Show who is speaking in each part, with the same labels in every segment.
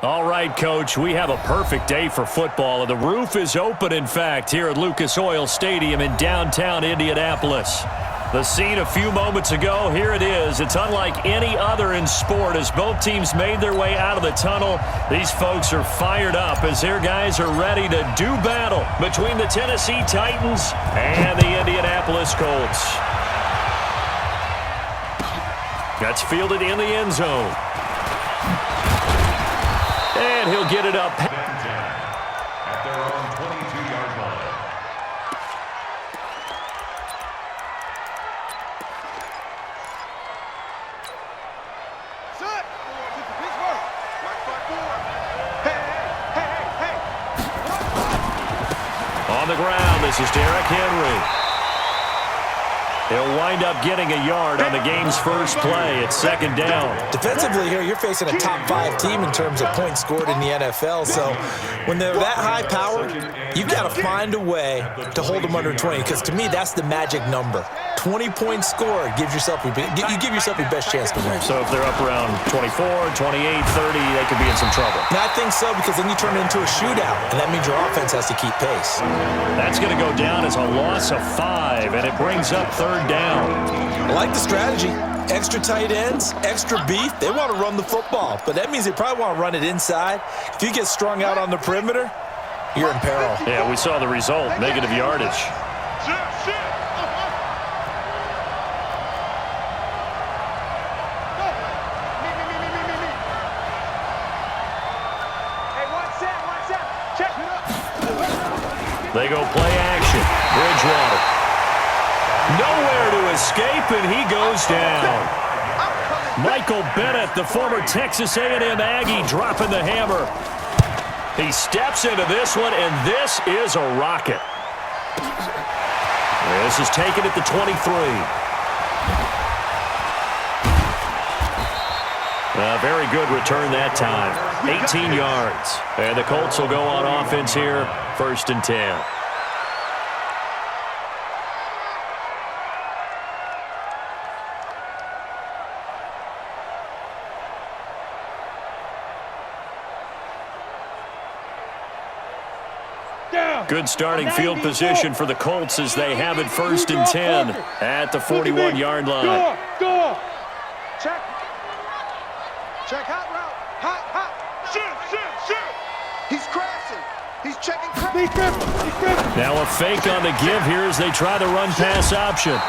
Speaker 1: All right, Coach, we have a perfect day for football, and the roof is open, in fact, here at Lucas Oil Stadium in downtown Indianapolis. The scene a few moments ago, here it is. It's unlike any other in sport as both teams made their way out of the tunnel. These folks are fired up as their guys are ready to do battle between the Tennessee Titans and the Indianapolis Colts. That's fielded in the end zone. And he'll get it up.
Speaker 2: At their own 22-yard line.
Speaker 3: Set. Pittsburgh. Hey.
Speaker 1: On the ground, this is Derrick Henry. He'll wind up getting a yard on the game's first play. It's second down.
Speaker 4: Defensively here, you're facing a top-5 team in terms of points scored in the NFL. So when they're that high powered, you've got to find a way to hold them under 20. Because to me, that's the magic number. 20 points scored gives yourself you give yourself your best chance to win.
Speaker 1: So if they're up around 24, 28, 30, they could be in some trouble.
Speaker 4: And I think so, because then you turn it into a shootout, and that means your offense has to keep pace.
Speaker 1: That's going to go down as a loss of 5, and it brings up third down.
Speaker 4: I like the strategy. Extra tight ends, extra beef. They want to run the football, but that means they probably want to run it inside. If you get strung out on the perimeter, you're in peril.
Speaker 1: Yeah, we saw the result, negative yardage. They go play action. Bridgewater. Nowhere to escape, and he goes down. Michael Bennett, the former Texas A&M Aggie, dropping the hammer. He steps into this one, and this is a rocket. This is taken at the 23. A very good return that time. 18 yards. And the Colts will go on offense here, 1st and 10. Good starting field position for the Colts as they have it 1st and 10 at the 41-yard line.
Speaker 3: Go. Check. Check hot route. Hot. Shoot. He's crashing. He's checking. He's gripping.
Speaker 1: Now a fake on the give here as they try the run-pass option.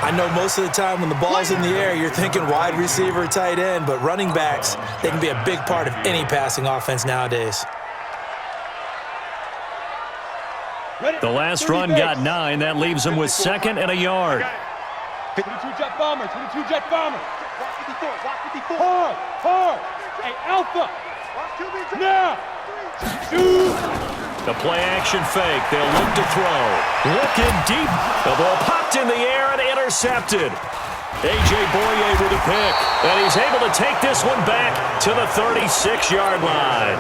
Speaker 4: I know most of the time when the ball's in the air, you're thinking wide receiver, tight end, but running backs, they can be a big part of any passing offense nowadays.
Speaker 1: The last run got 9. That leaves them with 2nd and a yard.
Speaker 3: 22-jet bomber. Hard. Hey, Alpha. Now. Shoot.
Speaker 1: The play action fake. They'll look to throw. Looking deep. The ball popped in the air and intercepted. A.J. Boye with a pick. And he's able to take this one back to the 36-yard line.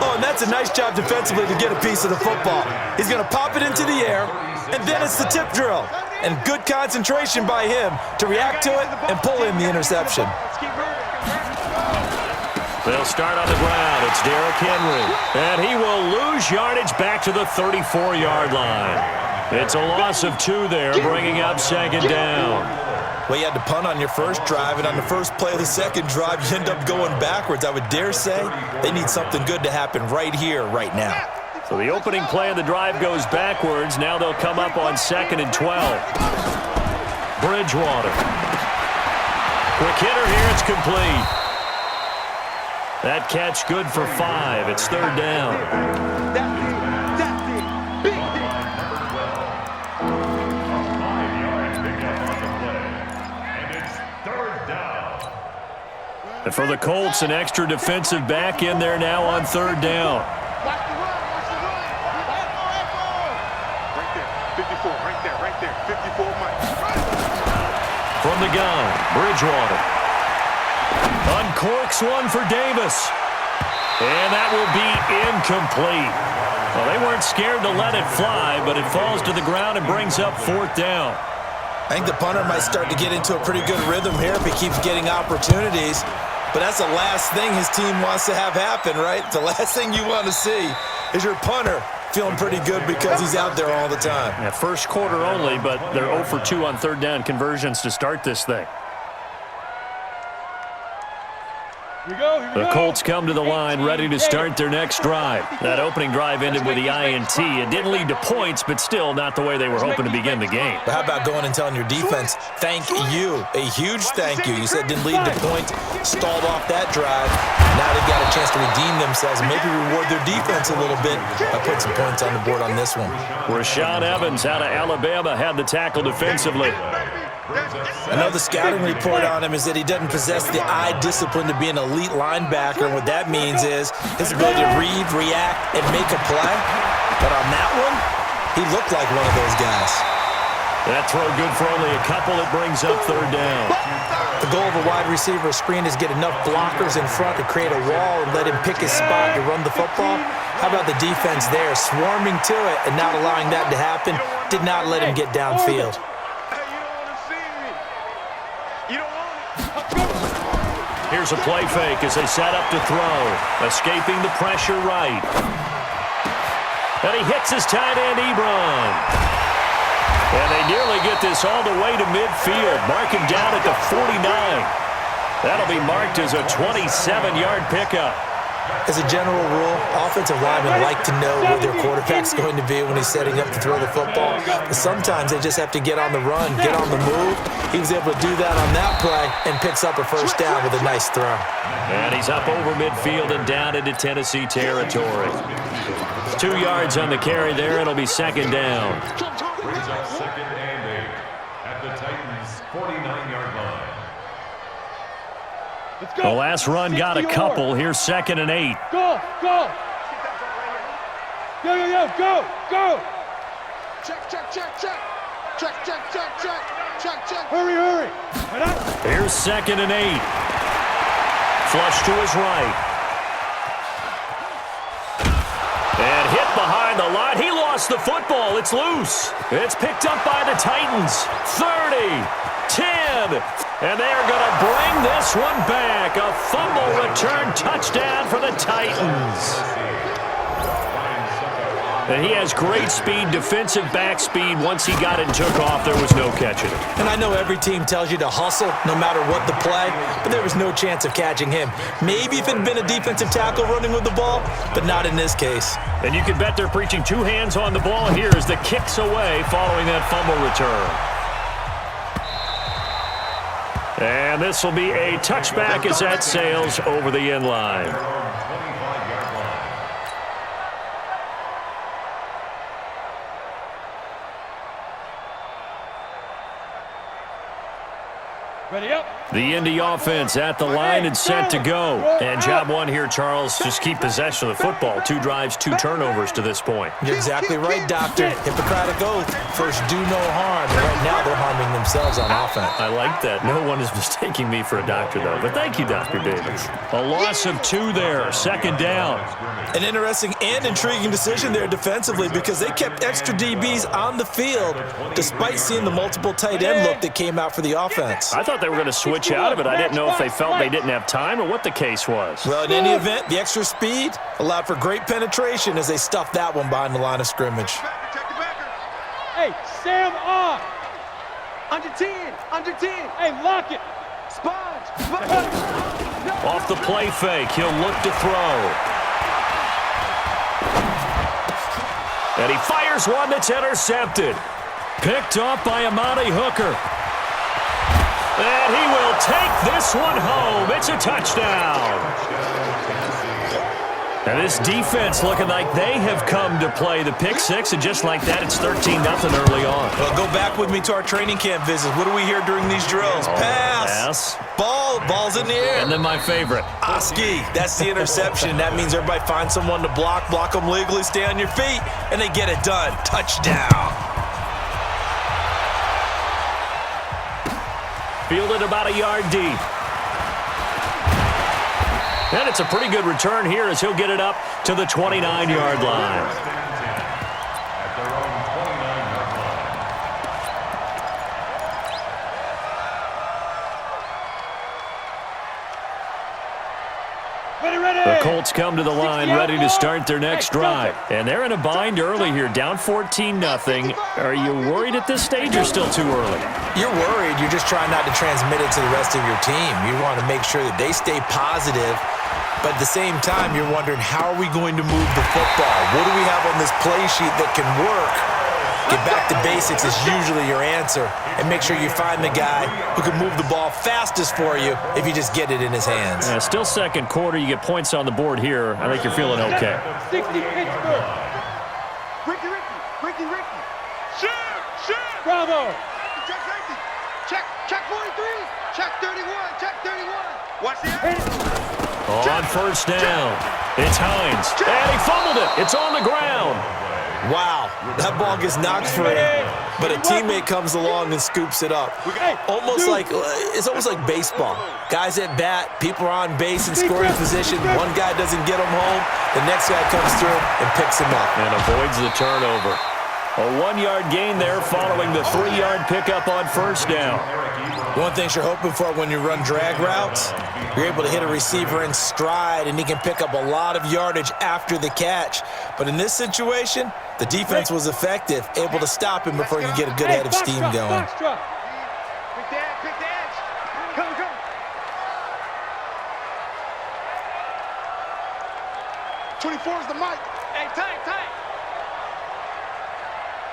Speaker 4: Oh, and that's a nice job defensively to get a piece of the football. He's going to pop it into the air, and then it's the tip drill. And good concentration by him to react to it and pull in the interception.
Speaker 1: They'll start on the ground. It's Derrick Henry. And he will lose yardage back to the 34-yard line. It's a loss of 2 there, bringing up 2nd down.
Speaker 4: Well, you had to punt on your first drive, and on the first play of the second drive, you end up going backwards. I would dare say they need something good to happen right here, right now.
Speaker 1: So the opening play of the drive goes backwards. Now they'll come up on 2nd and 12. Bridgewater. Quick hitter here. It's complete. That catch good for 5. It's 3rd down. And for the Colts, an extra defensive back in there now on 3rd down.
Speaker 3: Right there. 54 Mike.
Speaker 1: From the gun, Bridgewater. Uncorks one for Davis. And that will be incomplete. Well, they weren't scared to let it fly, but it falls to the ground and brings up 4th down.
Speaker 4: I think the punter might start to get into a pretty good rhythm here if he keeps getting opportunities. But that's the last thing his team wants to have happen, right? The last thing you want to see is your punter feeling pretty good because he's out there all the time.
Speaker 1: Yeah, first quarter only, but they're 0 for 2 on third down conversions to start this thing.
Speaker 3: Here we go.
Speaker 1: The Colts come to the line ready to start their next drive. That opening drive ended with the INT. It didn't lead to points, but still not the way they were hoping to begin the game.
Speaker 4: But how about going and telling your defense, thank you, a huge thank you. You said didn't lead to points, stalled off that drive. Now they've got a chance to redeem themselves and maybe reward their defense a little bit by putting some points on the board on this one.
Speaker 1: Rashaan Evans out of Alabama had the tackle defensively.
Speaker 4: I know the scouting report on him is that he doesn't possess the eye discipline to be an elite linebacker. And what that means is his ability to read, react, and make a play. But on that one, he looked like one of those guys.
Speaker 1: That throw good for only a couple. It brings up third down.
Speaker 4: The goal of a wide receiver screen is get enough blockers in front to create a wall and let him pick his spot to run the football. How about the defense there, swarming to it and not allowing that to happen? Did not let him get downfield.
Speaker 1: Here's a play fake as they set up to throw. Escaping the pressure right. And he hits his tight end, Ebron. And they nearly get this all the way to midfield. Mark him down at the 49. That'll be marked as a 27-yard pickup.
Speaker 4: As a general rule, offensive linemen like to know where their quarterback's going to be when he's setting up to throw the football. But sometimes they just have to get on the run, get on the move. He was able to do that on that play and picks up a first down with a nice throw.
Speaker 1: And he's up over midfield and down into Tennessee territory. 2 yards on the carry there. It'll be second down.
Speaker 2: Brings up second and 8 at the Titans' 49-yard line.
Speaker 1: The last run got a couple. Here's second and 8.
Speaker 3: Go, go. Go.
Speaker 5: Check.
Speaker 3: Hurry.
Speaker 1: Here's second and 8. Flush to his right. And hit behind the line. He lost the football. It's loose. It's picked up by the Titans. 30, 10. And they are going to bring this one back. A fumble return touchdown for the Titans. And he has great speed, defensive back speed. Once he got it and took off, there was no catching it.
Speaker 4: And I know every team tells you to hustle no matter what the play, but there was no chance of catching him. Maybe if it had been a defensive tackle running with the ball, but not in this case.
Speaker 1: And you can bet they're preaching 2 hands on the ball. And here's the kicks away following that fumble return. And this will be a touchback as that sails over the end line.
Speaker 3: Ready up.
Speaker 1: The Indy offense at the line and set to go. And job one here, Charles, just keep possession of the football. 2 drives, 2 turnovers to this point.
Speaker 4: You're exactly right, Doctor. Hippocratic oath. First, do no harm. And right now, they're harming themselves on offense.
Speaker 1: I like that. No one is mistaking me for a doctor, though. But thank you, Dr. Davis. A loss of 2 there. Second down.
Speaker 4: An interesting and intriguing decision there defensively because they kept extra DBs on the field despite seeing the multiple tight end look that came out for the offense.
Speaker 1: I thought they were going to switch out of it. I didn't know if they felt they didn't have time or what the case was.
Speaker 4: Well, in any event, the extra speed allowed for great penetration as they stuffed that one behind the line of scrimmage.
Speaker 3: Hey, Sam on.
Speaker 5: Under 10.
Speaker 3: Hey, lock it.
Speaker 5: Sponge.
Speaker 1: Off the play fake, he'll look to throw. And he fires one that's intercepted. Picked off by Amani Hooker. And he will take this one home. It's a touchdown. And this defense looking like they have come to play the pick six, and just like that, it's 13-0 early on.
Speaker 4: Well, go back with me to our training camp visits. What do we hear during these drills? Pass. Ball's in the air.
Speaker 1: And then my favorite.
Speaker 4: Oski, that's the interception. That means everybody finds someone to block them legally, stay on your feet, and they get it done. Touchdown.
Speaker 1: Fielded about a yard deep. And it's a pretty good return here as he'll get it up to the 29-yard line. Colts come to the line ready to start their next drive. And they're in a bind early here, down 14-0. Are you worried at this stage or still too early?
Speaker 4: You're worried. You're just trying not to transmit it to the rest of your team. You want to make sure that they stay positive. But at the same time, you're wondering, how are we going to move the football? What do we have on this play sheet that can work? Get back to basics is usually your answer. And make sure you find the guy who can move the ball fastest for you if you just get it in his hands.
Speaker 1: Yeah, still second quarter. You get points on the board here. I think you're feeling okay.
Speaker 3: 60 Pittsburgh.
Speaker 5: Ricky. Shoot.
Speaker 3: Bravo.
Speaker 5: Check safety. Check 43. Check 31. Check 31. Watch the action.
Speaker 1: On first down, it's Hines. And he fumbled it. It's on the ground.
Speaker 4: Wow, that ball gets knocked free, but a teammate comes along and scoops it up. It's almost like baseball. Guys at bat, people are on base in scoring position. One guy doesn't get him home, the next guy comes through and picks him up.
Speaker 1: And avoids the turnover. A 1-yard gain there following the 3-yard pickup on first down.
Speaker 4: One thing you're hoping for when you run drag routes, you're able to hit a receiver in stride and he can pick up a lot of yardage after the catch. But in this situation, the defense was effective, able to stop him before you get a good head of steam going.
Speaker 5: Pick the edge. Come. 24 is the mic. Hey, tight.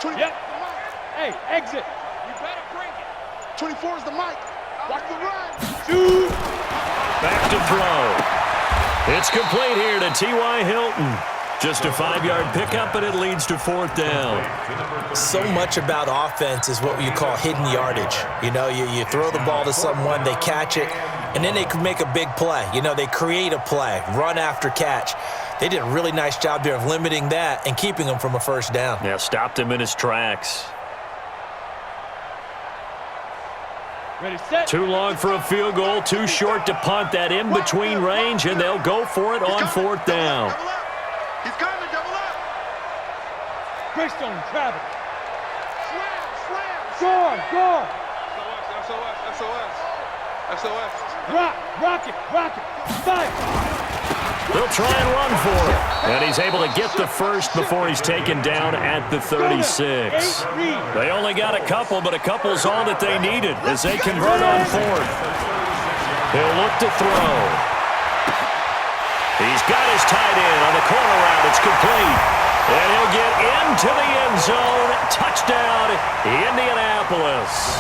Speaker 5: 24
Speaker 3: Yep.
Speaker 5: is the mic.
Speaker 3: Hey, exit.
Speaker 5: You better bring it. 24 is the mic. Watch the run.
Speaker 3: Shoot.
Speaker 1: Back to throw. It's complete here to T.Y. Hilton. Just a 5-yard pickup, and it leads to fourth down.
Speaker 4: So much about offense is what you call hidden yardage. You throw the ball to someone, they catch it, and then they can make a big play. They create a play, run after catch. They did a really nice job there of limiting that and keeping him from a first down.
Speaker 1: Yeah, stopped him in his tracks.
Speaker 3: Ready, set.
Speaker 1: Too long for a field goal, too short to punt. That in-between range, and they'll go for it on fourth down.
Speaker 5: He's coming, double up.
Speaker 3: Greystone, travel.
Speaker 5: Slam.
Speaker 3: Guard.
Speaker 5: SOS.
Speaker 3: Rock it. Fight.
Speaker 1: They'll try and run for it. And he's able to get the first before he's taken down at the 36. They only got a couple, but a couple's all that they needed as they convert on fourth. He'll look to throw. He's got his tight end on the corner route. It's complete. And he'll get into the end zone. Touchdown, Indianapolis.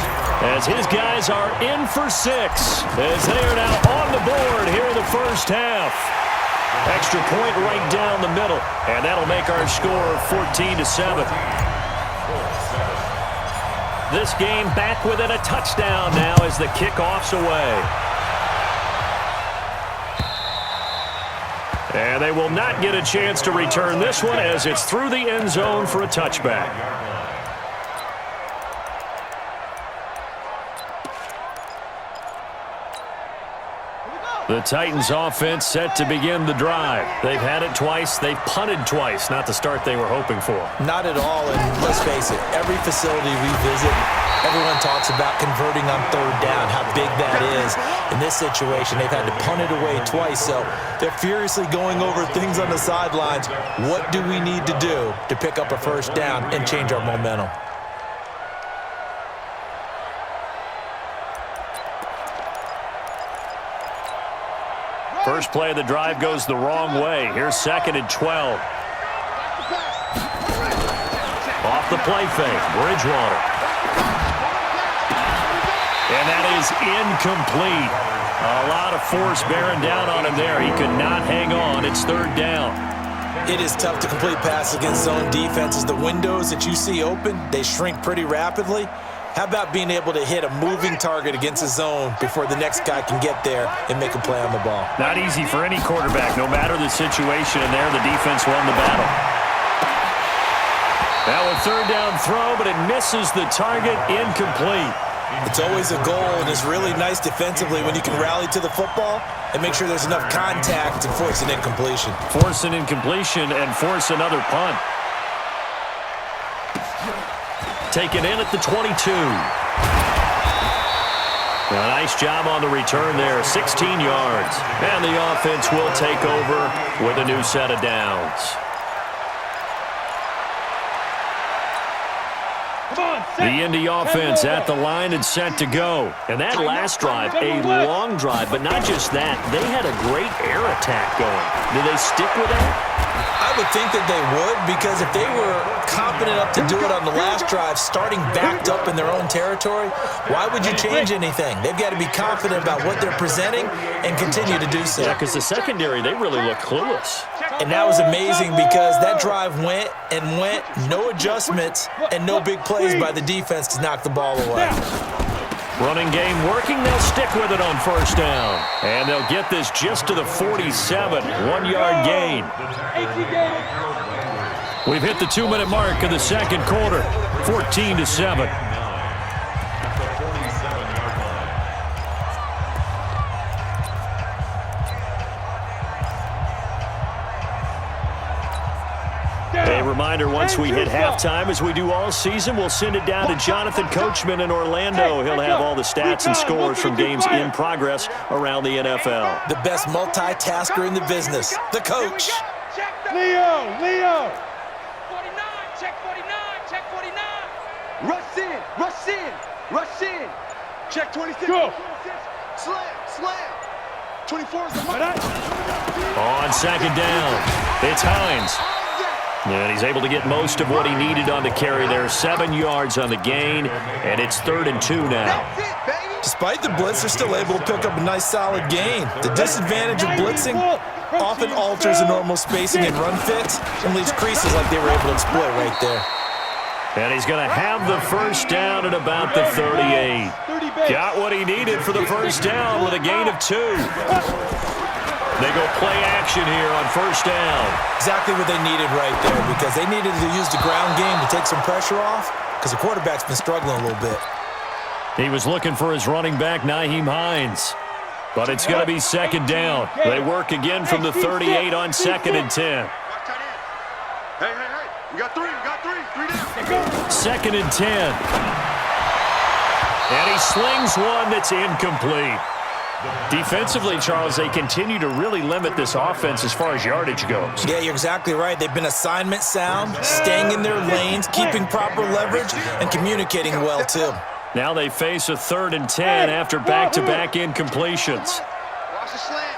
Speaker 1: As his guys are in for 6. As they are now on the board here in the first half. Extra point right down the middle. And that'll make our score 14-7. This game back within a touchdown now as the kickoff's away. And they will not get a chance to return this one as it's through the end zone for a touchback. The Titans offense set to begin the drive. They've had it twice. They've punted twice. Not the start they were hoping for.
Speaker 4: Not at all, and let's face it, every facility we visit, everyone talks about converting on third down, how big that is. In this situation, they've had to punt it away twice, so they're furiously going over things on the sidelines. What do we need to do to pick up a first down and change our momentum?
Speaker 1: First play of the drive goes the wrong way. Here's 2nd and 12. Off the play fake, Bridgewater. And that is incomplete. A lot of force bearing down on him there. He could not hang on. It's third down.
Speaker 4: It is tough to complete passes against zone defenses. The windows that you see open, they shrink pretty rapidly. How about being able to hit a moving target against a zone before the next guy can get there and make a play on the ball?
Speaker 1: Not easy for any quarterback, no matter the situation, and there the defense won the battle. Now a third down throw, but it misses the target, incomplete.
Speaker 4: It's always a goal, and it's really nice defensively when you can rally to the football and make sure there's enough contact to force an incompletion.
Speaker 1: Force an incompletion and force another punt. Taken in at the 22. A nice job on the return there, 16 yards. And the offense will take over with a new set of downs. The Indy offense at the line and set to go. And that last drive, a long drive, but not just that. They had a great air attack going. Do they stick with that?
Speaker 4: I would think that they would, because if they were confident enough to do it on the last drive, starting backed up in their own territory, why would you change anything? They've got to be confident about what they're presenting and continue to do so.
Speaker 1: Yeah, because the secondary, they really look clueless.
Speaker 4: And that was amazing because that drive went and went, no adjustments, and no big plays by the defense to knock the ball away.
Speaker 1: Running game working. They'll stick with it on first down. And they'll get this just to the 47. 1-yard gain. We've hit the 2-minute mark of the second quarter. 14-7. A reminder, once we hit halftime, as we do all season, we'll send it down to Jonathan Coachman in Orlando. He'll have all the stats and scores from games in progress around the NFL.
Speaker 4: The best multitasker in the business, the coach.
Speaker 3: Leo!
Speaker 5: 49, check 49, check 49. Rush in. Check 26.
Speaker 3: Go.
Speaker 5: Slam. 24 is the mark.
Speaker 1: On second down, it's Hines. And he's able to get most of what he needed on the carry there. 7 yards on the gain, and it's 3rd and 2 now.
Speaker 4: Despite the blitz, they're still able to pick up a nice solid gain. The disadvantage of blitzing often alters the normal spacing and run fits and leaves creases like they were able to exploit right there.
Speaker 1: And he's going to have the first down at about the 38. Got what he needed for the first down with a gain of 2. They go play action here on first down.
Speaker 4: Exactly what they needed right there, because they needed to use the ground game to take some pressure off, because the quarterback's been struggling a little bit.
Speaker 1: He was looking for his running back, Nyheim Hines. But it's going to be second down. They work again from the 38 on 2nd and 10.
Speaker 5: Hey. We got three. 3 down.
Speaker 1: 2nd and 10. And he slings one that's incomplete. Defensively, Charles, they continue to really limit this offense as far as yardage goes.
Speaker 4: Yeah, you're exactly right. They've been assignment sound, staying in their lanes, keeping proper leverage, and communicating well, too.
Speaker 1: Now they face a 3rd and 10 after back-to-back incompletions.
Speaker 5: Watch the slant.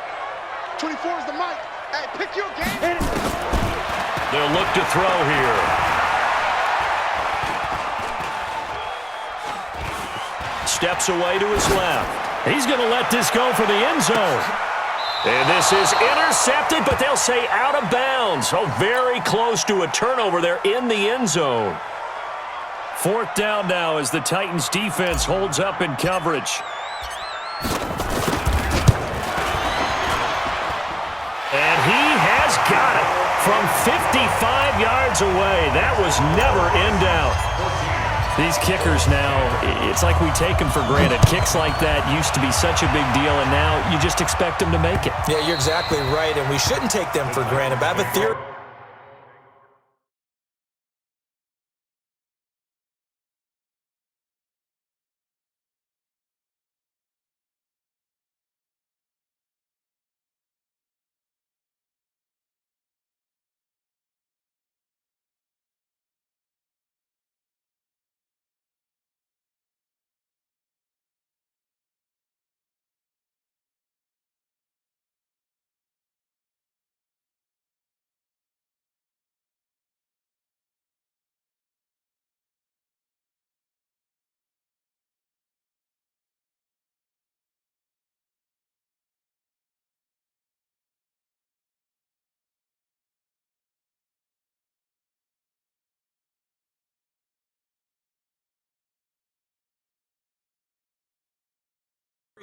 Speaker 5: 24 is the mic. Hey, pick your game.
Speaker 1: They'll look to throw here. Steps away to his left. He's going to let this go for the end zone. And this is intercepted, but they'll say out of bounds. Oh, very close to a turnover there in the end zone. 4th down now as the Titans defense holds up in coverage. And he has got it from 55 yards away. That was never in doubt. These kickers now, it's like we take them for granted. Kicks like that used to be such a big deal, and now you just expect them to make it.
Speaker 4: Yeah, you're exactly right, and we shouldn't take them for granted. But I have a theory.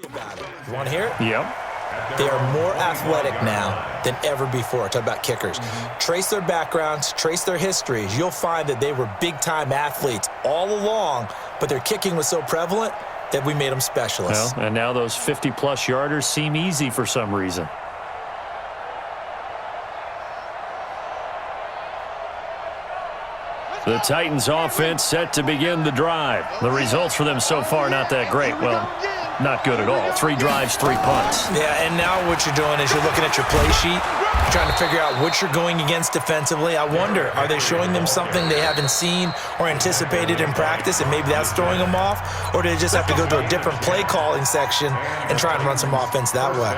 Speaker 4: About it. You want to hear it?
Speaker 1: Yep.
Speaker 4: They are more athletic now than ever before. Talk about kickers. Trace their backgrounds, trace their histories. You'll find that they were big-time athletes all along, but their kicking was so prevalent that we made them specialists.
Speaker 1: Well, and now those 50-plus yarders seem easy for some reason. The Titans offense set to begin the drive. The results for them so far not that great. Well, not good at all. 3 drives, 3 punts.
Speaker 4: Yeah, and now what you're doing is you're looking at your play sheet, trying to figure out what you're going against defensively. I wonder, are they showing them something they haven't seen or anticipated in practice, and maybe that's throwing them off? Or do they just have to go to a different play calling section and try and run some offense that way?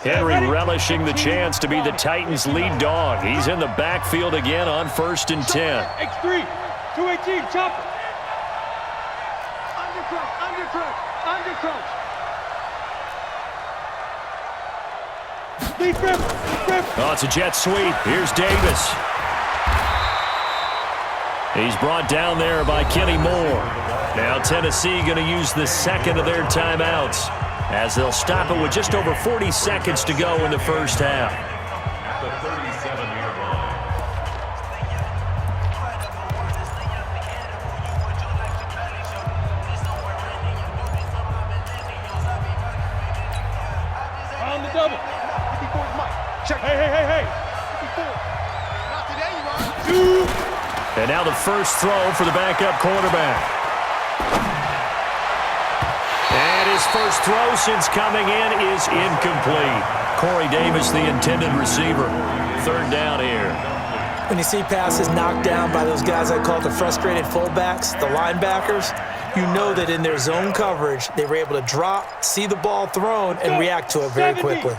Speaker 1: Henry relishing the chance to be the Titans' lead dog. He's in the backfield again on 1st and 10.
Speaker 3: X3, 218, chopper. Undercrouch. Lead grip.
Speaker 1: Oh, it's a jet sweep. Here's Davis. He's brought down there by Kenny Moore. Now Tennessee going to use the second of their timeouts, as they'll stop it with just over 40 seconds to go in the first half.
Speaker 2: At the 37-yard line.
Speaker 3: On the double.
Speaker 5: 54's Mike. Check.
Speaker 3: Hey.
Speaker 5: 54. Not today, you are.
Speaker 3: 2.
Speaker 1: And now the first throw for the backup quarterback. And his first throw since coming in is incomplete. Corey Davis, the intended receiver. 3rd down here.
Speaker 4: When you see passes knocked down by those guys I call the frustrated fullbacks, the linebackers, you know that in their zone coverage, they were able to drop, see the ball thrown, and react to it very quickly.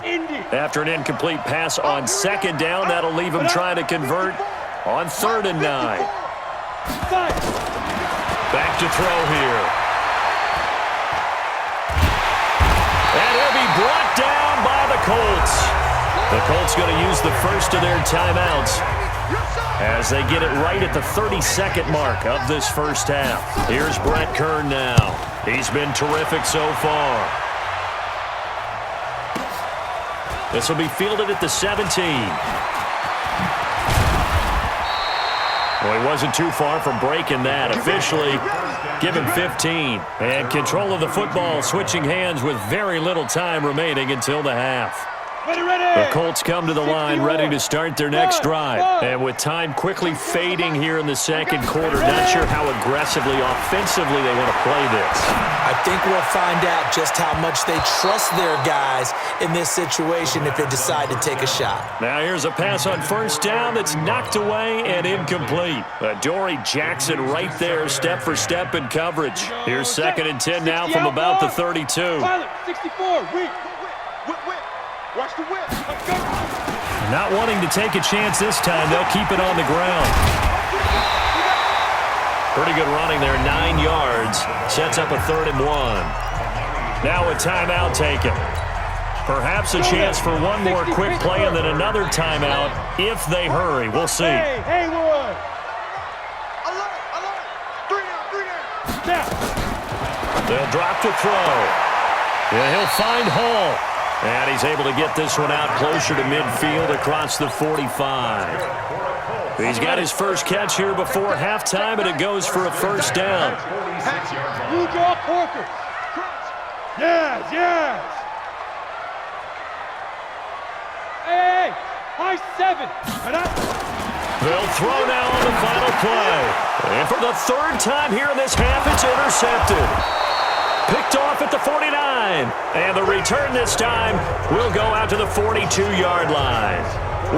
Speaker 1: After an incomplete pass on 2nd down, that'll leave him trying to convert on 3rd and 9. Back to throw here. And he'll be brought down by the Colts. The Colts going to use the first of their timeouts as they get it right at the 32nd mark of this first half. Here's Brett Kern now. He's been terrific so far. This will be fielded at the 17. Well, he wasn't too far from breaking that. Officially, give him 15. And control of the football, switching hands with very little time remaining until the half. The Colts come to the line ready to start their next drive. And with time quickly fading here in the second quarter, not sure how aggressively, offensively they want to play this.
Speaker 4: I think we'll find out just how much they trust their guys in this situation if they decide to take a shot.
Speaker 1: Now here's a pass on 1st down that's knocked away and incomplete. Dory Jackson right there, step for step in coverage. Here's 2nd and 10 now from about the 32.
Speaker 3: 64, whip.
Speaker 5: Watch the whip.
Speaker 1: Not wanting to take a chance this time, they'll keep it on the ground. Pretty good running there, 9 yards. Sets up a 3rd and 1. Now a timeout taken. Perhaps a chance for one more quick play and then another timeout if they hurry. We'll see.
Speaker 3: Hey, Haywood.
Speaker 5: Alert. 3 down.
Speaker 1: They'll drop to throw. Yeah, he'll find Hall. And he's able to get this one out closer to midfield across the 45. He's got his first catch here before halftime, and it goes for a 1st down.
Speaker 3: You draw Corker. Yes. Hey, high 7.
Speaker 1: They'll throw now on the final play. And for the 3rd time here in this half, it's intercepted. Picked off at the 49. And the return this time will go out to the 42-yard line.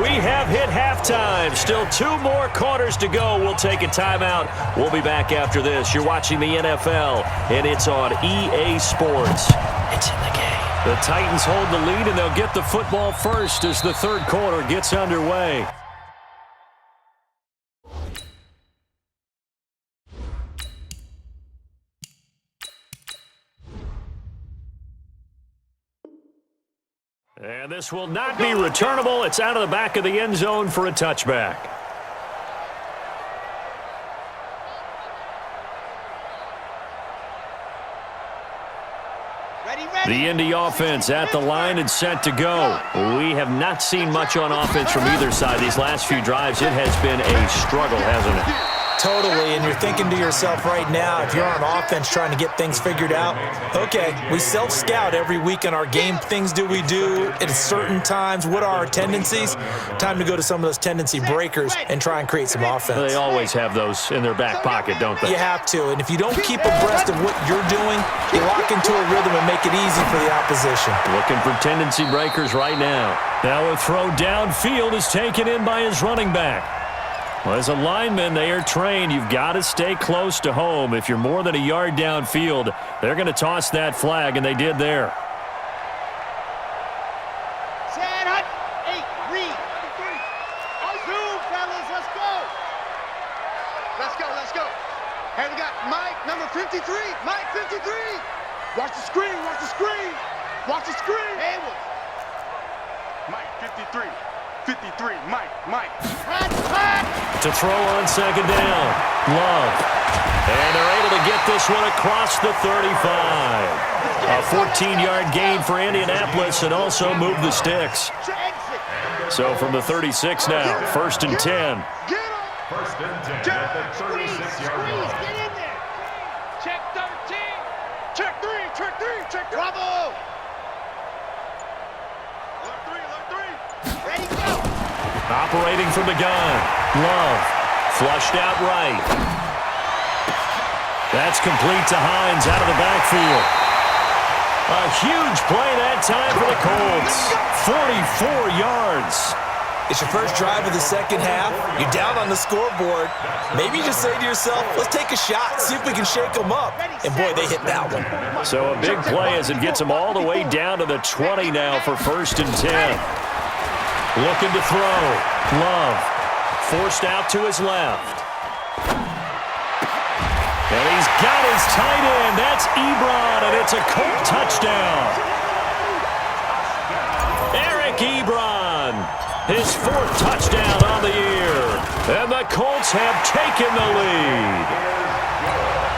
Speaker 1: We have hit halftime. Still 2 more quarters to go. We'll take a timeout. We'll be back after this. You're watching the NFL, and it's on EA Sports. It's in the game. The Titans hold the lead, and they'll get the football first as the 3rd quarter gets underway. And this will not be returnable. It's out of the back of the end zone for a touchback. The Indy offense at the line and set to go. We have not seen much on offense from either side. These last few drives, it has been a struggle, hasn't it?
Speaker 4: Totally, and you're thinking to yourself right now, if you're on offense trying to get things figured out, okay, we self-scout every week in our game. Things do we do at certain times? What are our tendencies? Time to go to some of those tendency breakers and try and create some offense.
Speaker 1: They always have those in their back pocket, don't they?
Speaker 4: You have to, and if you don't keep abreast of what you're doing, you lock into a rhythm and make it easy for the opposition.
Speaker 1: Looking for tendency breakers right now. Now a throw downfield is taken in by his running back. Well, as a lineman, they are trained. You've got to stay close to home. If you're more than a yard downfield, they're going to toss that flag, and they did there.
Speaker 5: Set, hut, 8, read. Zoom, fellas, let's go. Let's go. Hey, we got Mike, number 53. Mike, 53. Watch the screen. Haywood. Mike, 53. 53, Mike.
Speaker 1: To throw on second down. Love. And they're able to get this one across the 35. A 14-yard gain for Indianapolis and also move the sticks. So from the 36 now, 1st and 10.
Speaker 5: Get him.
Speaker 2: 1st and 10 at the 36-yard line.
Speaker 5: Get in there. Check 13. Check 3. Bravo. Look 3. Ready, go.
Speaker 1: Operating from the gun. Love. Flushed out right. That's complete to Hines out of the backfield. A huge play that time for the Colts. 44 yards.
Speaker 4: It's your first drive of the second half. You're down on the scoreboard. Maybe you just say to yourself, let's take a shot, see if we can shake them up. And, boy, they hit that one.
Speaker 1: So a big play as it gets them all the way down to the 20 now for 1st and 10. Looking to throw. Love. Forced out to his left. And he's got his tight end. That's Ebron, and it's a Colt touchdown. Eric Ebron, his 4th touchdown on the year. And the Colts have taken the lead.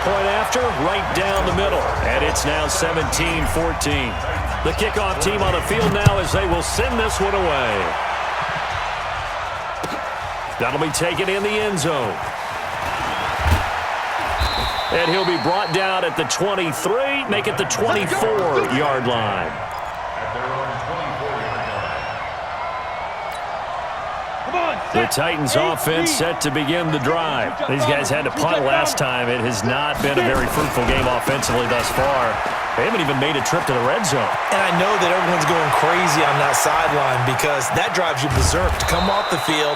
Speaker 1: Point after, right down the middle. And it's now 17-14. The kickoff team on the field now as they will send this one away. That'll be taken in the end zone. And he'll be brought down at the 23, make it the 24-yard line.
Speaker 2: At their own 24-yard line.
Speaker 3: Come on,
Speaker 1: The
Speaker 3: set.
Speaker 1: Titans
Speaker 3: 8,
Speaker 1: offense
Speaker 3: read.
Speaker 1: set to begin the drive. These guys had to punt last time. It has not been a very fruitful game offensively thus far. They haven't even made a trip to the red zone.
Speaker 4: And I know that everyone's going crazy on that sideline because that drives you berserk to come off the field,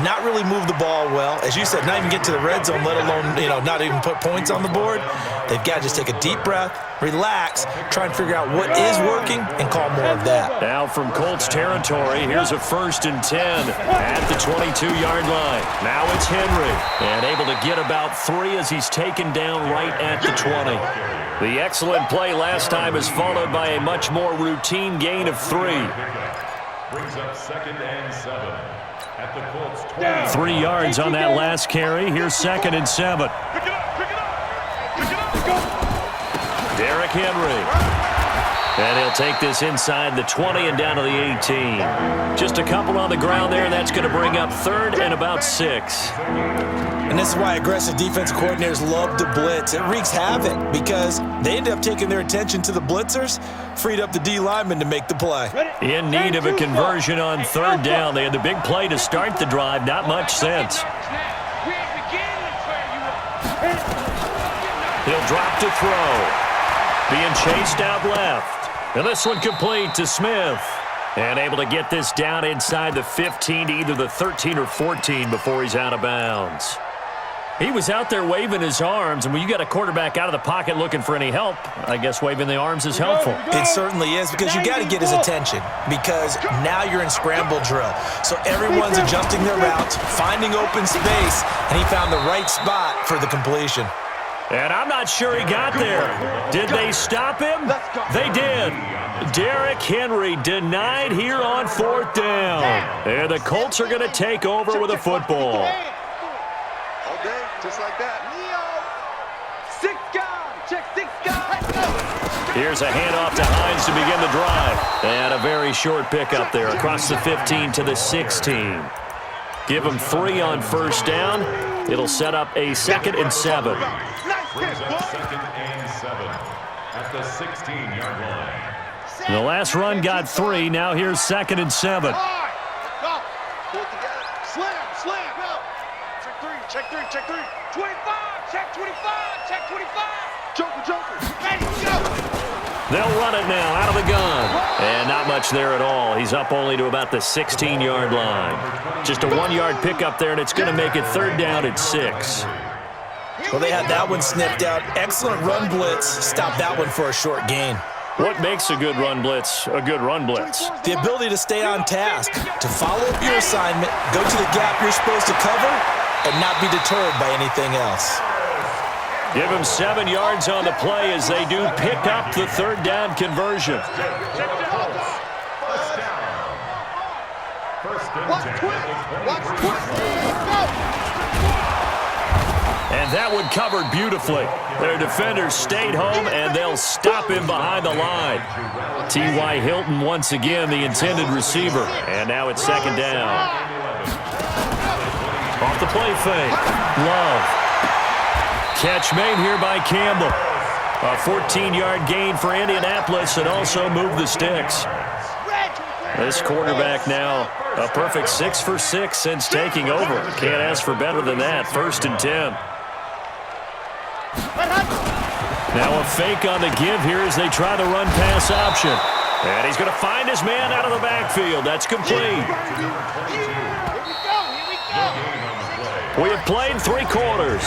Speaker 4: not really move the ball well. As you said, not even get to the red zone, let alone, not even put points on the board. They've got to just take a deep breath, relax, try and figure out what is working, and call more of that.
Speaker 1: Now from Colts territory, here's a 1st and 10 at the 22-yard line. Now it's Henry, and able to get about 3 as he's taken down right at the 20. The excellent play last time is followed by a much more routine gain of 3.
Speaker 2: Brings up 2nd and 7 at the Colts 20.
Speaker 1: 3 yards on that last carry. Here's 2nd and 7. Derrick Henry. And he'll take this inside the 20 and down to the 18. Just a couple on the ground there. That's going to bring up 3rd and about 6.
Speaker 4: And this is why aggressive defensive coordinators love to blitz. It wreaks havoc because they end up taking their attention to the blitzers, freed up the D lineman to make the play.
Speaker 1: In need of a conversion on 3rd down. They had the big play to start the drive. Not much sense. He'll drop to throw. Being chased out left. And this one complete to Smith. And able to get this down inside the 15 to either the 13 or 14 before he's out of bounds. He was out there waving his arms, and when you got a quarterback out of the pocket looking for any help, I guess waving the arms is helpful.
Speaker 4: It certainly is because you got to get his attention because now you're in scramble drill. So everyone's adjusting their routes, finding open space, and he found the right spot for the completion.
Speaker 1: And I'm not sure he got there. Did they stop him? They did. Derrick Henry denied here on 4th down. And the Colts are going to take over with a football.
Speaker 5: All day, just like that. Leo. 6 guys. Check 6 guys.
Speaker 1: Here's a handoff to Hines to begin the drive. And a very short pickup there across the 15 to the 16. Give him 3 on 1st down. It'll set up a 2nd and 7.
Speaker 2: Brings up 2nd and 7 at the 16-yard line.
Speaker 1: The last run got 3. Now here's 2nd and 7.
Speaker 5: Go. Pull it together. Slam. Go. Check three. 25. Check 25. Check 25. Joker. Ready, go.
Speaker 1: They'll run it now out of the gun. And not much there at all. He's up only to about the 16-yard line. Just a 1-yard pickup there, and it's going to make it 3rd down at 6.
Speaker 4: Well, they had that one sniffed out. Excellent run blitz. Stop that one for a short gain.
Speaker 1: What makes a good run blitz a good run blitz?
Speaker 4: The ability to stay on task, to follow up your assignment, go to the gap you're supposed to cover, and not be deterred by anything else.
Speaker 1: Give him 7 yards on the play as they do pick up the 3rd down conversion.
Speaker 5: Watch quick.
Speaker 1: And that one covered beautifully. Their defenders stayed home, and they'll stop him behind the line. T.Y. Hilton once again the intended receiver. And now it's 2nd down. Off the play fake. Love. Catch made here by Campbell. A 14-yard gain for Indianapolis and also moved the sticks. This quarterback now a perfect 6 for 6 since taking over. Can't ask for better than that. 1st and 10. Now a fake on the give here as they try the run-pass option. And he's going to find his man out of the backfield. That's complete. We have played 3 quarters.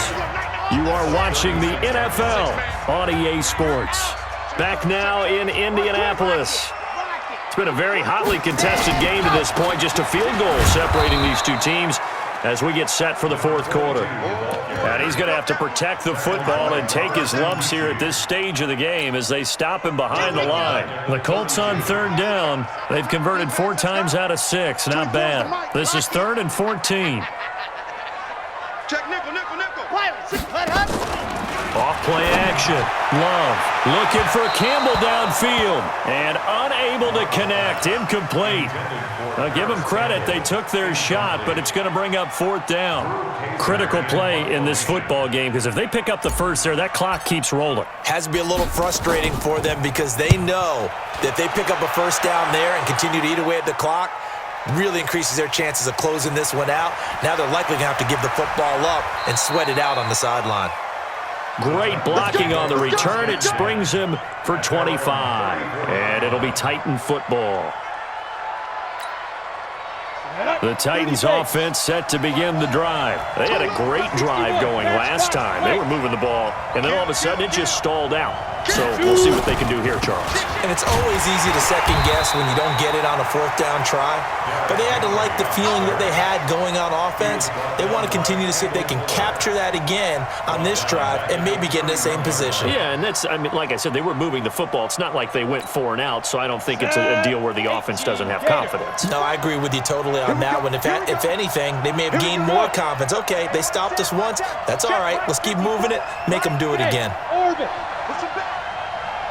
Speaker 1: You are watching the NFL on EA Sports. Back now in Indianapolis. It's been a very hotly contested game to this point. Just a field goal separating these two teams as we get set for the 4th quarter. And he's going to have to protect the football and take his lumps here at this stage of the game as they stop him behind the line. The Colts on 3rd down. They've converted 4 times out of 6. Not bad. This is 3rd and 14.
Speaker 5: Check nickel.
Speaker 1: Off play action. Love looking for Campbell downfield and unable to connect. Incomplete. Now give them credit. They took their shot, but it's going to bring up 4th down. Critical play in this football game because if they pick up the first there, that clock keeps rolling.
Speaker 4: Has to be a little frustrating for them because they know that they pick up a 1st down there and continue to eat away at the clock, really increases their chances of closing this one out. Now they're likely going to have to give the football up and sweat it out on the sideline.
Speaker 1: Great blocking on the return. It springs him for 25. And it'll be Titan football. The Titans offense set to begin the drive. They had a great drive going last time. They were moving the ball, and then all of a sudden it just stalled out. So we'll see what they can do here, Charles.
Speaker 4: And it's always easy to second guess when you don't get it on a 4th down try. But they had to like the feeling that they had going on offense. They want to continue to see if they can capture that again on this drive and maybe get in the same position.
Speaker 1: Yeah, and that's, I mean, like I said, they were moving the football. It's not like they went 4 and out, so I don't think it's a deal where the offense doesn't have confidence.
Speaker 4: No, I agree with you totally on that one. If anything, they may have gained more confidence. Okay, they stopped us once. That's all right. Let's keep moving it. Make them do it again.
Speaker 3: Orbit.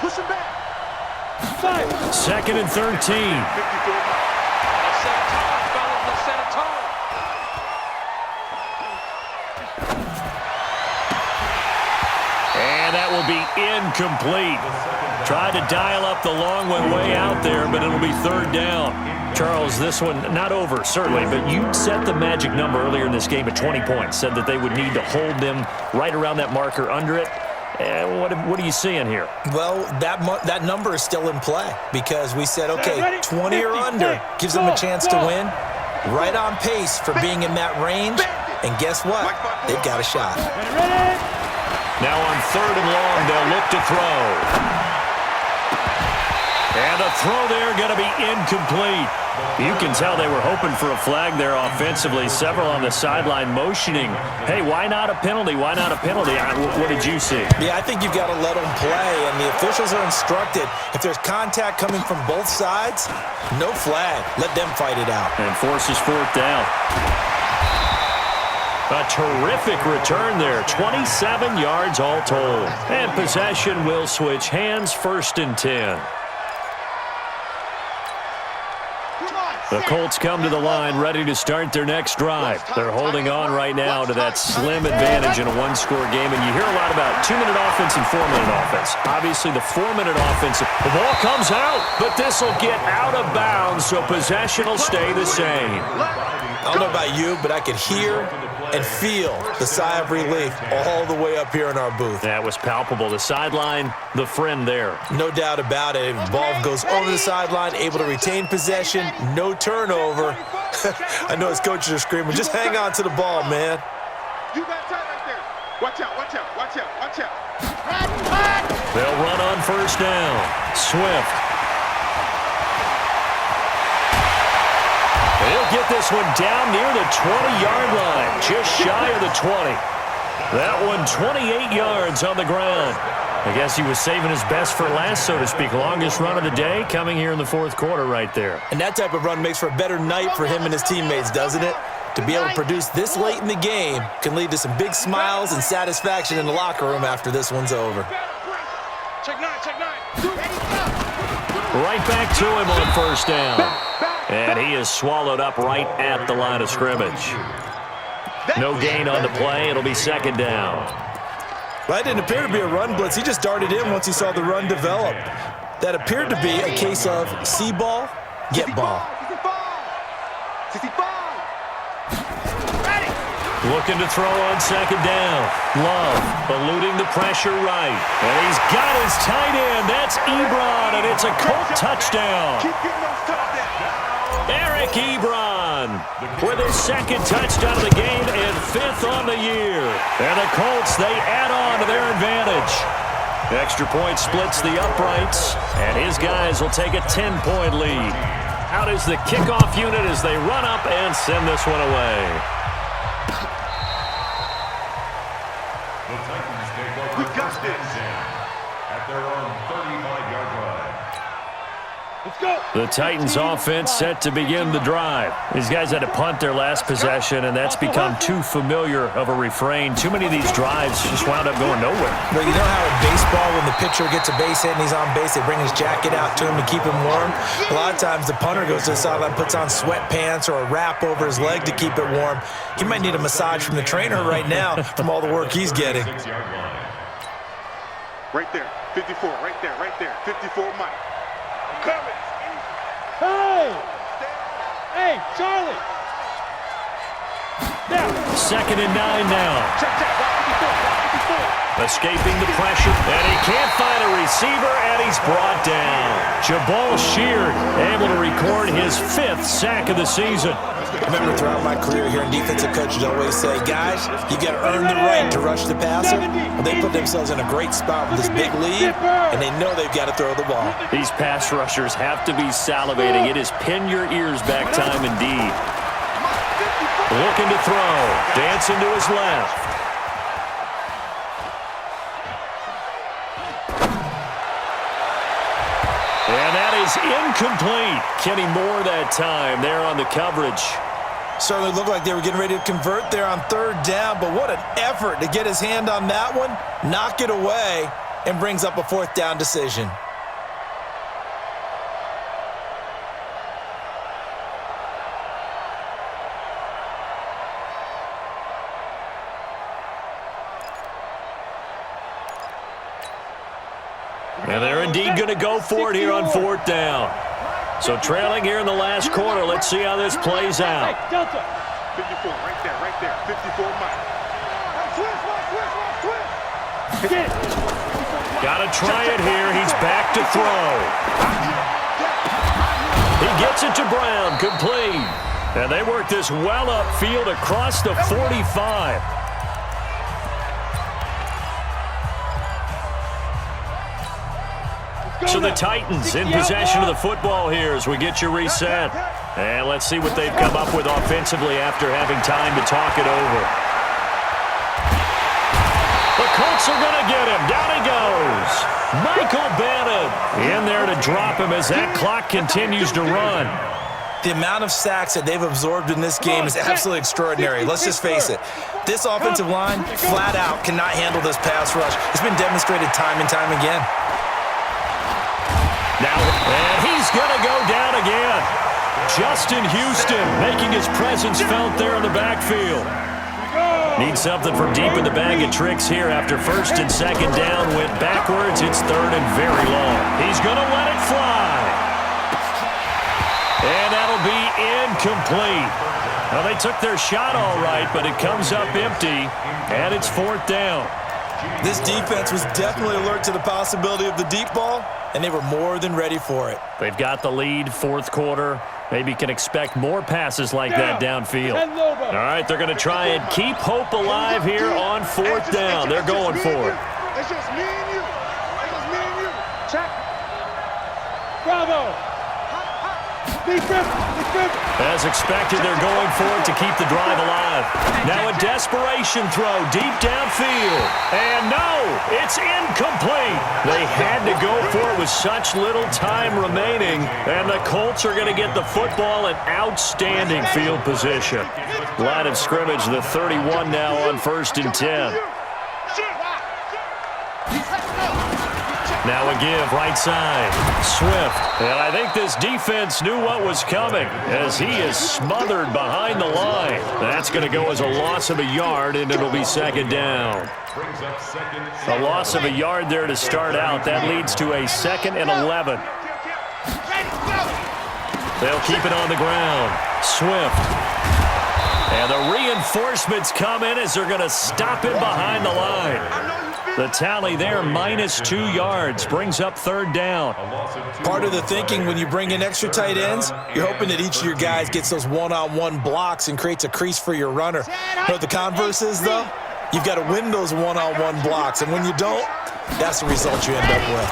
Speaker 5: Push him back.
Speaker 1: 2nd and 13. And that will be incomplete. Tried to dial up the long one way out there, but it'll be 3rd down. Charles, this one not over, certainly, but you set the magic number earlier in this game at 20 points, said that they would need to hold them right around that marker under it. What are you seeing here?
Speaker 4: Well, that number is still in play because we said, okay, 20 or under gives them a chance to win. Right on pace for being in that range. And guess what? They've got a shot.
Speaker 1: Now on 3rd and long, they'll look to throw. And the throw there going to be incomplete. You can tell they were hoping for a flag there offensively. Several on the sideline motioning, hey, why not a penalty? Why not a penalty? What did you see?
Speaker 4: Yeah, I think you've got to let them play, and the officials are instructed. If there's contact coming from both sides, no flag. Let them fight it out.
Speaker 1: And forces 4th down. A terrific return there. 27 yards all told. And possession will switch hands. 1st and 10. The Colts come to the line ready to start their next drive. They're holding on right now to that slim advantage in a one-score game, and you hear a lot about 2-minute offense and 4-minute offense. Obviously, the 4-minute offense, the ball comes out, but this will get out of bounds, so possession will stay the same.
Speaker 4: I don't know about you, but I could hear and feel the sigh of relief all the way up here in our booth.
Speaker 1: That was palpable. The sideline, the friend there.
Speaker 4: No doubt about it. The ball goes over the sideline, able to retain possession, no turnover. I know his coaches are screaming, just hang on to the ball, man.
Speaker 5: You got time right there. Watch out, watch out, watch out, watch out.
Speaker 1: They'll run on first down. Swift. He'll get this one down near the 20-yard line, just shy of the 20. That one 28 yards on the ground. I guess he was saving his best for last, so to speak. Longest run of the day coming here in the fourth quarter right there.
Speaker 4: And that type of run makes for a better night for him and his teammates, doesn't it? To be able to produce this late in the game can lead to some big smiles and satisfaction in the locker room after this one's over.
Speaker 5: Check nine, check nine.
Speaker 1: Right back to him on first down. And he is swallowed up right at the line of scrimmage. No gain on the play. It'll be second down.
Speaker 4: Well, that didn't appear to be a run blitz. He just darted in once he saw the run develop. That appeared to be a case of see ball, get ball.
Speaker 1: Looking to throw on second down. Love eluding the pressure right. And he's got his tight end. That's Ebron, and it's a Colt touchdown.
Speaker 5: Keep getting those touchdowns.
Speaker 1: Eric Ebron with his second touchdown of the game and 5th on the year. And the Colts, they add on to their advantage. Extra point splits the uprights, and his guys will take a 10-point lead. Out is the kickoff unit as they run up and send this one away.
Speaker 2: The Titans take over first down at their own 35-yard line.
Speaker 3: Let's go.
Speaker 1: The Titans offense set to begin the drive. These guys had to punt their last possession, and that's become too familiar of a refrain. Too many of these drives just wound up going nowhere.
Speaker 4: Well, you know how in baseball, when the pitcher gets a base hit and he's on base, they bring his jacket out to him to keep him warm? A lot of times the punter goes to the sideline, puts on sweatpants or a wrap over his leg to keep it warm. He might need a massage from the trainer right now from all the work he's getting.
Speaker 2: 6-yard line.
Speaker 5: Right there, 54, right there, 54 Mike. I'm coming.
Speaker 3: Hey! Hey, Charlie! Now!
Speaker 1: 2nd and 9 now.
Speaker 5: Check,
Speaker 1: Escaping the pressure, and he can't find a receiver, and he's brought down. Jabal Sheard able to record his 5th sack of the season.
Speaker 4: I remember throughout my career here, defensive coaches always say, guys, you got to earn the right to rush the passer. Well, they put themselves in a great spot with this big lead, and they know they've got to throw the ball.
Speaker 1: These pass rushers have to be salivating. It is pin your ears back time indeed. Looking to throw, dancing to his left. And that is incomplete. Kenny Moore that time there on the coverage.
Speaker 4: Certainly looked like they were getting ready to convert there on 3rd down, but what an effort to get his hand on that one, knock it away, and brings up a 4th down decision.
Speaker 1: And they're indeed going to go for it here on 4th down. So trailing here in the last quarter, let's see how this plays out.
Speaker 3: Hey, Delta!
Speaker 5: 54, right there, 54 Mike.
Speaker 3: Get!
Speaker 1: Got to try it here. He's back to throw. He gets it to Brown, complete. And they work this well upfield across the 45. So the Titans in possession of the football here as we get you reset. And let's see what they've come up with offensively after having time to talk it over. The Colts are going to get him. Down he goes. Michael Bannon in there to drop him as that clock continues to run.
Speaker 4: The amount of sacks that they've absorbed in this game is absolutely extraordinary. Let's just face it. This offensive line, flat out, cannot handle this pass rush. It's been demonstrated time and time again.
Speaker 1: Now, and he's going to go down again. Justin Houston making his presence felt there in the backfield. Needs something from deep in the bag of tricks here after first and second down went backwards. It's third and very long. He's going to let it fly. And that'll be incomplete. Well, they took their shot all right, but it comes up empty, and it's fourth down.
Speaker 4: This defense was definitely alert to the possibility of the deep ball, and they were more than ready for it.
Speaker 1: They've got the lead, fourth quarter. Maybe can expect more passes like that downfield. All right, they're going to try and keep hope alive here on fourth down. They're going for it.
Speaker 5: It's just me and you. It's just me and you. Check.
Speaker 3: Bravo. Defense.
Speaker 1: As expected, they're going for it to keep the drive alive. Now a desperation throw deep downfield. And no, it's incomplete. They had to go for it with such little time remaining. And the Colts are going to get the football in outstanding field position. Line of scrimmage, the 31 now on first and 10. Now a give, right side. Swift. And I think this defense knew what was coming as he is smothered behind the line. That's going to go as a loss of a yard, and it'll be second down. A loss of a yard there to start out. That leads to a 2nd and 11. They'll keep it on the ground. Swift. And the reinforcements come in as they're going to stop him behind the line. The tally there, -2 yards, brings up third down.
Speaker 4: Part of the thinking when you bring in extra tight ends, you're hoping that each of your guys gets those one-on-one blocks and creates a crease for your runner. But the converse is, though, you've got to win those one-on-one blocks. And when you don't, that's the result you end up with.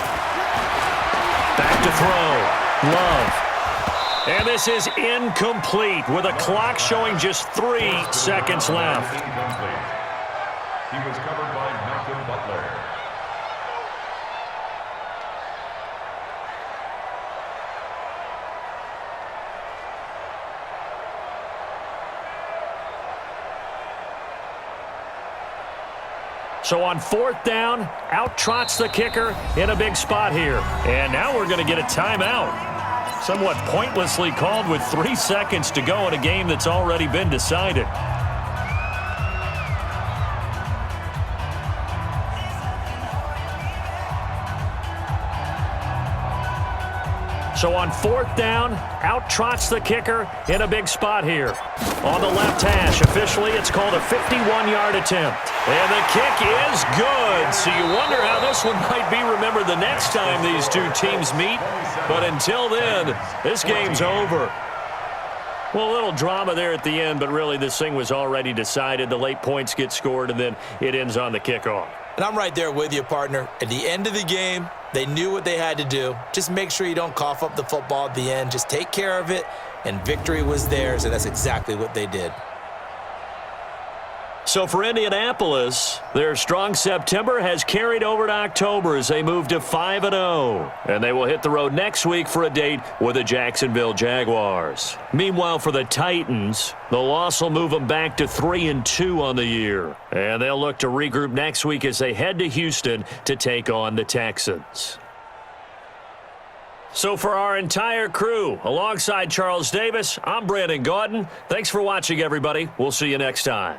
Speaker 1: Back to throw. Love. And this is incomplete with a clock showing just 3 seconds left.
Speaker 2: He was covered by Malcolm Butler.
Speaker 1: So on fourth down, out trots the kicker in a big spot here. And now we're going to get a timeout. Somewhat pointlessly called with 3 seconds to go in a game that's already been decided. So on fourth down, out trots the kicker in a big spot here. On the left hash, officially it's called a 51-yard attempt. And the kick is good. So you wonder how this one might be remembered the next time these two teams meet. But until then, this game's over. Well, a little drama there at the end, but really this thing was already decided. The late points get scored, and then it ends on the kickoff.
Speaker 4: And I'm right there with you, partner. At the end of the game, they knew what they had to do. Just make sure you don't cough up the football at the end. Just take care of it, and victory was theirs, and that's exactly what they did.
Speaker 1: So for Indianapolis, their strong September has carried over to October as they move to 5-0. And they will hit the road next week for a date with the Jacksonville Jaguars. Meanwhile, for the Titans, the loss will move them back to 3-2 on the year. And they'll look to regroup next week as they head to Houston to take on the Texans. So for our entire crew, alongside Charles Davis, I'm Brandon Gaudin. Thanks for watching, everybody. We'll see you next time.